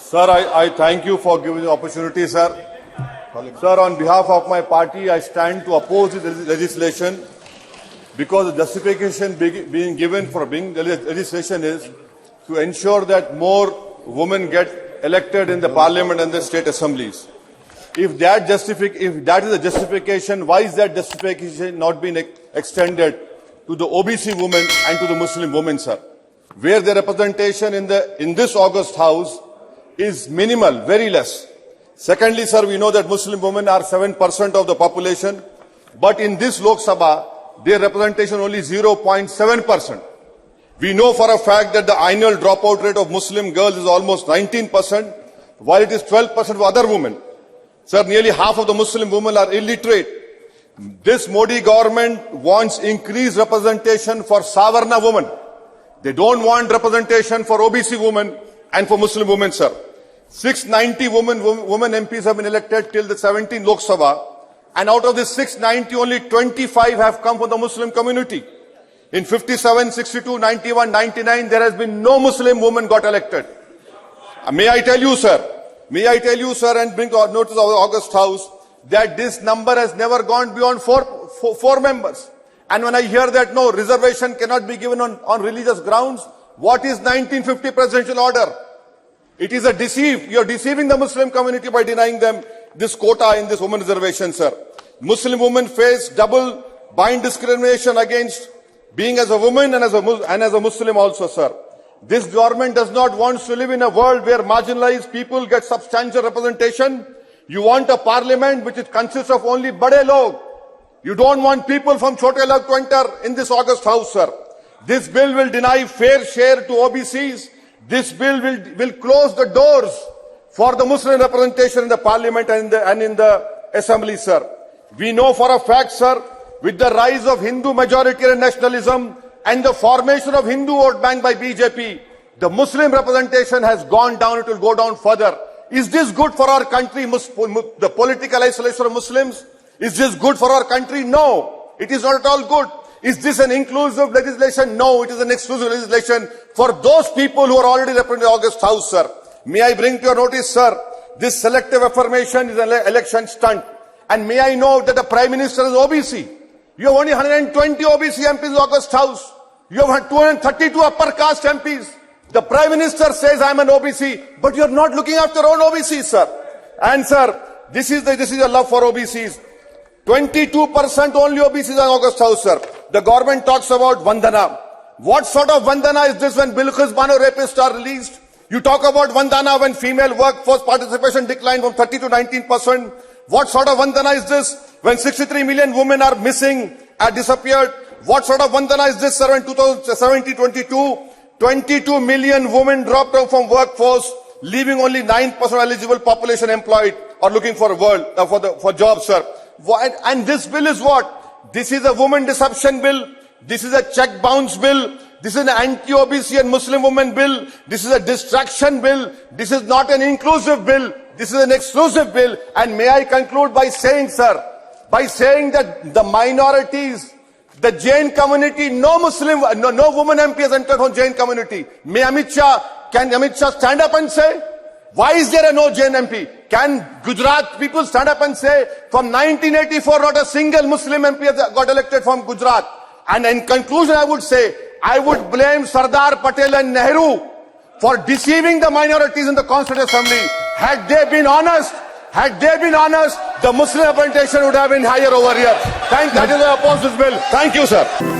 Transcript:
Sir, I thank you for giving the opportunity, sir. Sir, on behalf of my party, I stand to oppose this legislation because the justification being given for being the legislation is to ensure that more women get elected in the parliament and the state assemblies. If that is the justification, why is that justification not being extended to the OBC women and to the Muslim women, sir? Where the representation in this August House is minimal, very less. Secondly, sir, we know that Muslim women are 7% of the population, but in this Lok Sabha, their representation only 0.7%. We know for a fact that the annual dropout rate of Muslim girls is almost 19%, while it is 12% for other women. Sir, nearly half of the Muslim women are illiterate. This Modi government wants increased representation for Savarna women. They don't want representation for OBC women and for Muslim women, sir. 690 women MPs have been elected till the 17th Lok Sabha, and out of this 690, only 25 have come from the Muslim community. In 57, 62, 91, 99, there has been no Muslim woman got elected. May I tell you, sir, and bring to notice of the August House, that this number has never gone beyond four members. And when I hear that no reservation cannot be given on religious grounds, what is 1950 presidential order? It is a deceive. You are deceiving the Muslim community by denying them this quota in this women reservation, sir. Muslim women face double bind discrimination against being as a woman and as a Muslim also, sir. This government does not want to live in a world where marginalized people get substantial representation. You want a parliament which consists of only bade log. You don't want people from chote log to enter in this August House, sir. This bill will deny fair share to OBCs. This bill will close the doors for the Muslim representation in the parliament and in the assembly, sir. We know for a fact, sir, with the rise of Hindu majoritarian nationalism and the formation of Hindu vote bank by BJP, the Muslim representation has gone down. It will go down further. Is this good for our country, the political isolation of Muslims? Is this good for our country? No, it is not at all good. Is this an inclusive legislation? No, it is an exclusive legislation for those people who are already represented in the August House, sir. May I bring to your notice, sir, this selective affirmation is an election stunt. And may I know that the Prime Minister is OBC. You have only 120 OBC MPs in the August House. You have 232 upper caste MPs. The Prime Minister says I am an OBC, but you are not looking after your own OBCs, sir. And sir, this is a love for OBCs. 22% only OBCs in August House, sir. The government talks about Vandana. What sort of Vandana is this when Bilqis Bano rapists are released? You talk about Vandana when female workforce participation declined from 30 to 19%. What sort of Vandana is this when 63 million women are missing, are disappeared? What sort of Vandana is this, sir, when 2017-22, 22 million women dropped out from workforce, leaving only 9% eligible population employed or looking for for jobs, sir. And this bill is what? This is a woman deception bill. This is a check bounce bill. This is an anti-OBC and Muslim women bill. This is a distraction bill. This is not an inclusive bill. This is an exclusive bill. And may I conclude by saying, sir, that the minorities, the Jain community, no woman MP has entered from Jain community. Can Amit Shah stand up and say, why is there a no Jain MP? Can Gujarat people stand up and say, from 1984, not a single Muslim MP has got elected from Gujarat? And in conclusion, I would say, I would blame Sardar Patel and Nehru for deceiving the minorities in the Constituent Assembly. Had they been honest, the Muslim representation would have been higher over here. That is why I oppose this bill. Thank you, sir.